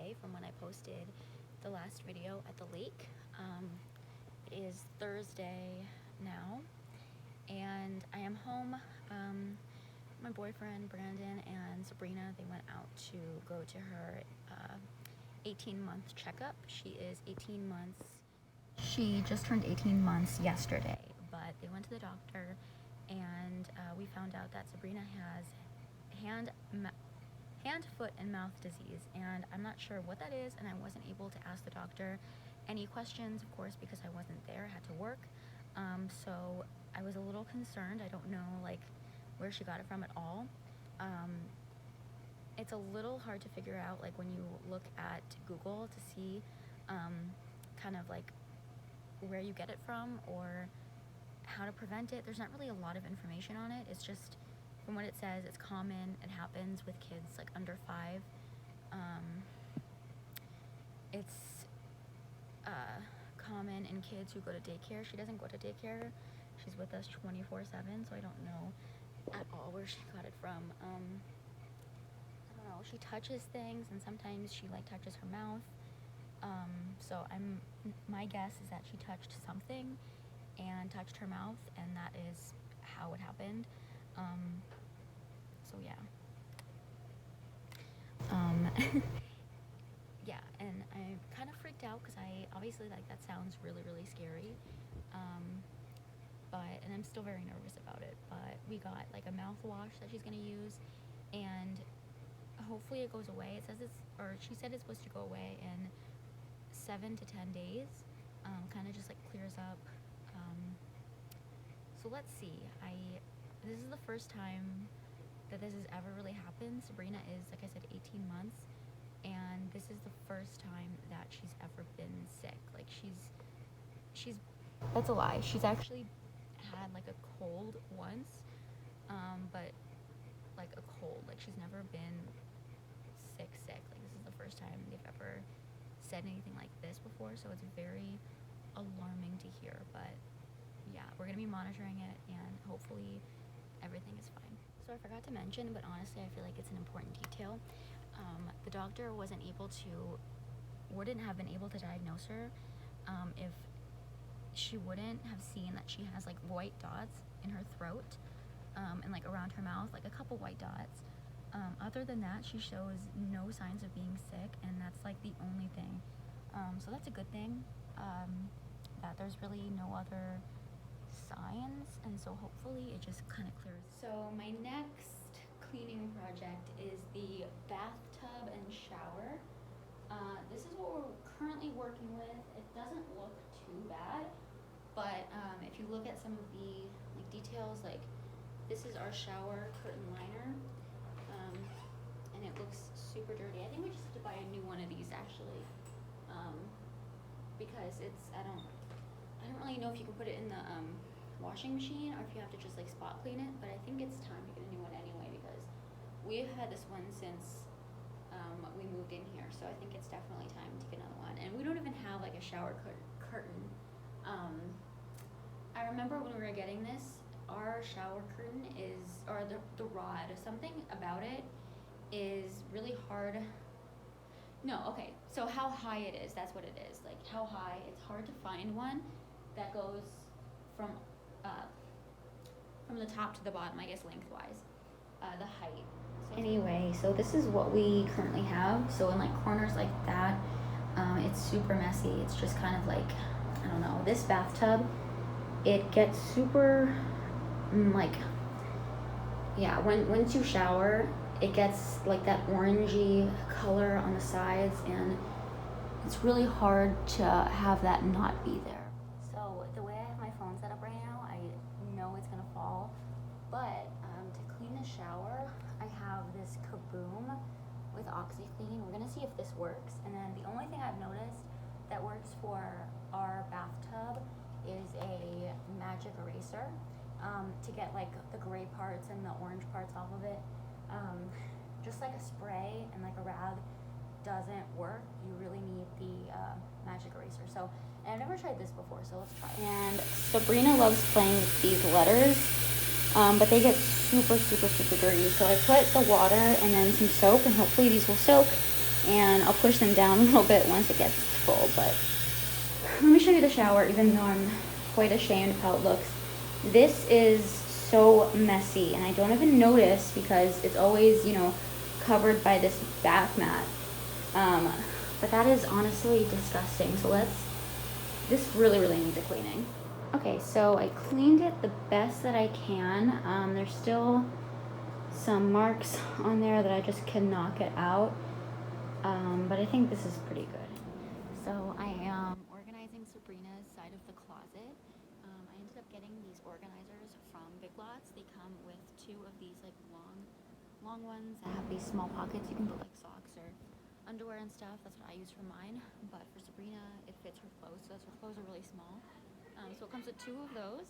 day from when I posted the last video at the lake. It is Thursday now, and I am home. My boyfriend Brandon and Sabrina, they went out to go to her 18-month checkup. She is 18 months. She just turned 18 months yesterday, but they went to the doctor, and we found out that Sabrina has hand, foot, and mouth disease, and I'm not sure what that is, and I wasn't able to ask the doctor any questions, of course, because I wasn't there. I had to work, so I was a little concerned. I don't know where she got it from at all. It's a little hard to figure out when you look at Google to see kind of where you get it from or how to prevent it. There's not really a lot of information on it. It's just, from what it says, it's common. It happens with kids under 5. It's common in kids who go to daycare. She doesn't go to daycare. She's with us 24/7, so I don't know at all where she got it from. I don't know. She touches things, and sometimes she touches her mouth. So my guess is that she touched something and touched her mouth, and that is how it happened. So yeah. Yeah, and I kind of freaked out because I obviously that sounds really, really scary. And I'm still very nervous about it. But we got a mouthwash that she's gonna use, and hopefully it goes away. It says she said it's supposed to go away in 7 to 10 days. Kind of just clears up. So let's see. This is the first time that this has ever really happened. Sabrina is, like I said, 18 months, and this is the first time that she's ever been sick. She's that's a lie. She's actually had a cold once, but a cold. She's never been sick. This is the first time they've ever said anything like this before, so it's very alarming to hear. But yeah, we're gonna be monitoring it, and hopefully everything is fine. So I forgot to mention, but honestly I feel it's an important detail. The doctor wouldn't have been able to diagnose her if she wouldn't have seen that she has white dots in her throat and around her mouth, a couple white dots. Other than that, she shows no signs of being sick, and that's the only thing. So that's a good thing, that there's really no other signs, and so hopefully it just kind of clears. So my next cleaning project is the bathtub and shower. This is what we're currently working with. It doesn't look too bad, but if you look at some of the details, this is our shower curtain liner, and it looks super dirty. I think we just have to buy a new one of these actually, because I don't really know if you can put it in the washing machine or if you have to just spot clean it, but I think it's time to get a new one anyway, because we've had this one since we moved in here, so I think it's definitely time to get another one. And we don't even have a shower curtain. I remember when we were getting this, our shower curtain the rod, something about it is really hard. No, okay, so how high it is, that's what it is. How high, it's hard to find one that goes from the top to the bottom, I guess lengthwise, the height. So anyway, so this is what we currently have. So in corners like that, it's super messy. It's just kind of I don't know, this bathtub, it gets super yeah, once you shower, it gets that orangey color on the sides, and it's really hard to have that not be there. So the way I have my phone set up right now, I know it's gonna fall, but to clean the shower, I have this Kaboom with OxyClean. We're gonna see if this works, and then the only thing I've noticed that works for our bathtub is a magic eraser, to get the gray parts and the orange parts off of it. Just a spray and a rag doesn't work. You really need the magic eraser. So, and I've never tried this before, so let's try it. And Sabrina loves playing with these letters, but they get super, super, super dirty. So I put the water and then some soap, and hopefully these will soak, and I'll push them down a little bit once it gets full. But let me show you the shower, even though I'm quite ashamed of how it looks. This is so messy, and I don't even notice because it's always, you know, covered by this bath mat. But that is honestly disgusting. So this really needs a cleaning. Okay, so I cleaned it the best that I can. There's still some marks on there that I just cannot get out. But I think this is pretty good. So I am organizing Sabrina's side of the closet. I ended up getting these organizers from Big Lots. They come with two of these like long ones that have these small pockets. You can put like socks or underwear and stuff. That's what I use for mine. But for Sabrina, it fits her clothes, so her clothes are really small. So it comes with two of those,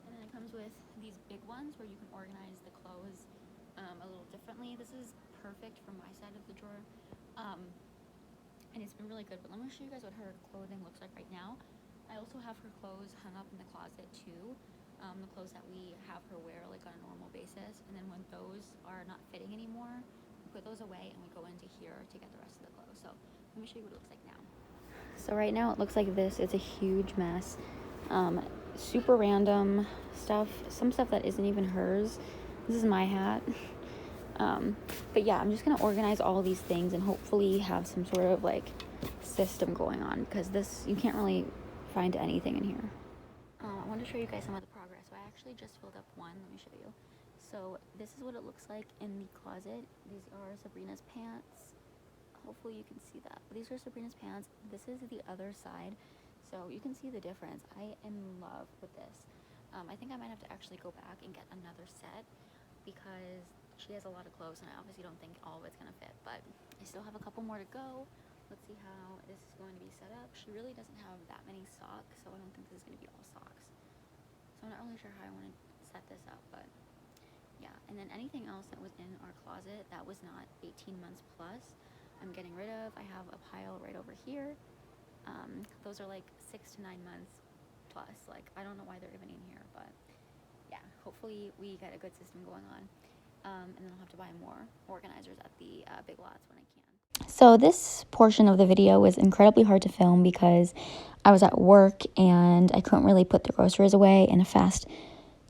and then it comes with these big ones where you can organize the clothes a little differently. This is perfect for my side of the drawer, and it's been really good. But let me show you guys what her clothing looks like right now. I also have her clothes hung up in the closet too, the clothes that we have her wear like on a normal basis, and then when those are not fitting anymore, we put those away and we go into here to get the rest of the clothes. So let me show you what it looks like now. So right now it looks like this. It's a huge mess. Super random stuff, some stuff that isn't even hers. This is my hat. But yeah, I'm just gonna organize all these things and hopefully have some sort of like system going on, because this, you can't really find anything in here. I want to show you guys some of the progress. So I actually just filled up one. Let me show you. So this is what it looks like in the closet. These are Sabrina's pants. Hopefully you can see that. These are Sabrina's pants. This is the other side. So you can see the difference. I am in love with this. I think I might have to actually go back and get another set because she has a lot of clothes and I obviously don't think all of it's going to fit. But I still have a couple more to go. Let's see how this is going to be set up. She really doesn't have that many socks, so I don't think this is going to be all socks. So I'm not really sure how I want to set this up, but yeah. And then anything else that was in our closet that was not 18 months plus, I'm getting rid of. I have a pile right over here. Those are like 6 to 9 months plus. Like, I don't know why they're even in here, but yeah, hopefully we get a good system going on. And then I'll have to buy more organizers at the Big Lots when I can. So this portion of the video was incredibly hard to film because I was at work and I couldn't really put the groceries away in a fast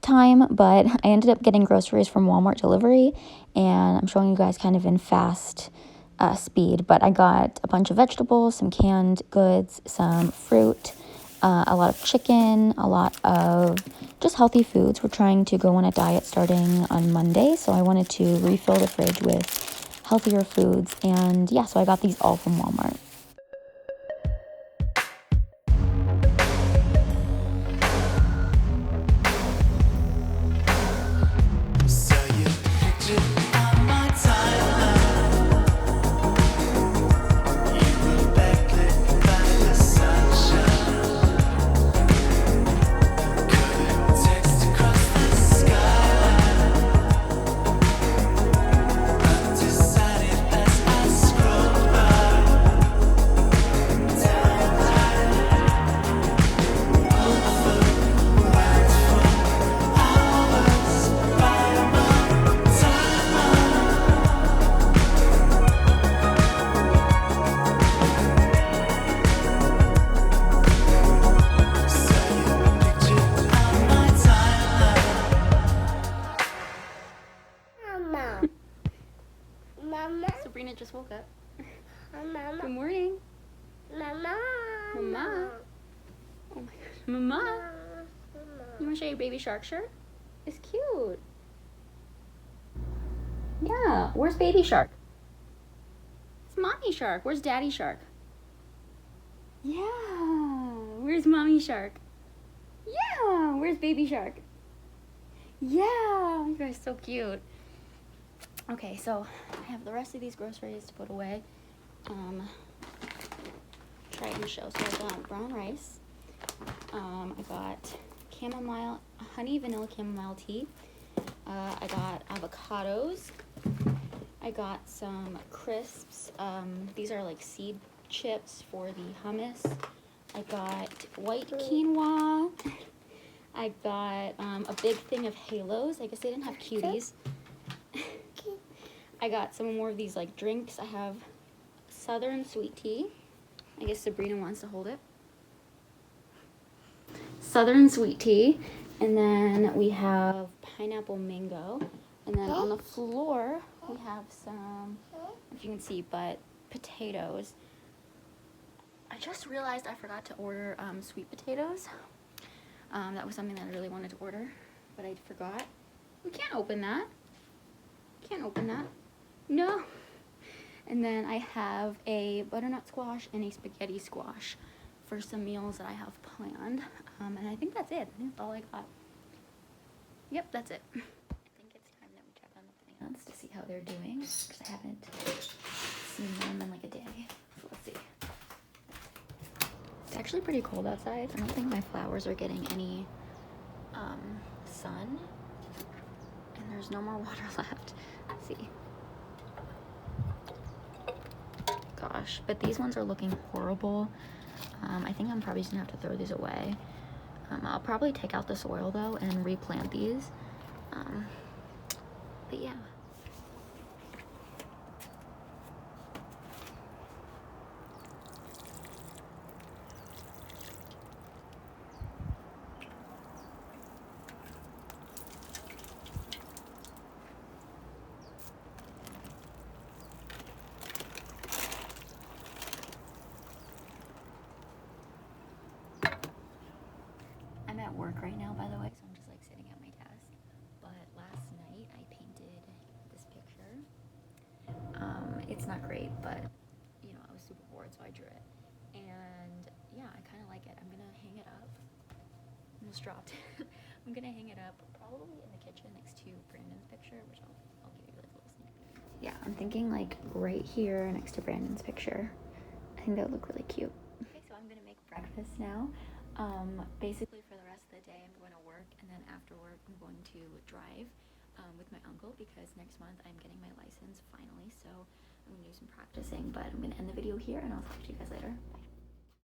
time, but I ended up getting groceries from Walmart delivery, and I'm showing you guys kind of in fast speed. But I got a bunch of vegetables, some canned goods, some fruit, a lot of chicken, a lot of just healthy foods. We're trying to go on a diet starting on Monday, so I wanted to refill the fridge with healthier foods. And yeah, so I got these all from Walmart. Sabrina just woke up. Mama. Good morning. Mama. Mama. Oh my gosh. Mama. Mama. You want to show your baby shark shirt? It's cute. Yeah. Where's baby shark? It's mommy shark. Where's daddy shark? Yeah. Where's mommy shark? Yeah. Where's baby shark? Yeah. You guys are so cute. Okay, so I have the rest of these groceries to put away. Try and show. So I got brown rice. I got chamomile, honey vanilla chamomile tea. I got avocados. I got some crisps. These are like seed chips for the hummus. I got white quinoa. I got a big thing of Halos. I guess they didn't have cuties. I got some more of these like drinks. I have Southern sweet tea. I guess Sabrina wants to hold it. Southern sweet tea. And then we have pineapple mango. And then on the floor, we have some, if you can see, but potatoes. I just realized I forgot to order sweet potatoes. That was something that I really wanted to order, but I forgot. We can't open that. Can't open that. No. And then I have a butternut squash and a spaghetti squash for some meals that I have planned. And I think that's it. I think that's all I got. Yep, that's it. I think it's time that we check on the plants to see how they're doing, because I haven't seen them in like a day. So let's see. It's actually pretty cold outside. I don't think my flowers are getting any sun. And there's no more water left. Let's see. Gosh, but these ones are looking horrible. I think I'm probably just gonna have to throw these away. I'll probably take out the soil though and replant these. But yeah. I'm at work right now, by the way, so I'm just like sitting at my desk. But last night I painted this picture. It's not great, but you know, I was super bored, so I drew it. And yeah, I kind of like it. I'm gonna hang it up. Almost dropped. I'm gonna hang it up probably in the kitchen next to Brandon's picture, which I'll give you like a little sneak peek. Yeah, I'm thinking like right here next to Brandon's picture. I think that would look really cute. Okay, so I'm gonna make breakfast now. Basically for the rest of the day I'm going to work, and then after work I'm going to drive with my uncle, because next month I'm getting my license finally, so I'm going to do some practicing. But I'm going to end the video here, and I'll talk to you guys later. Bye.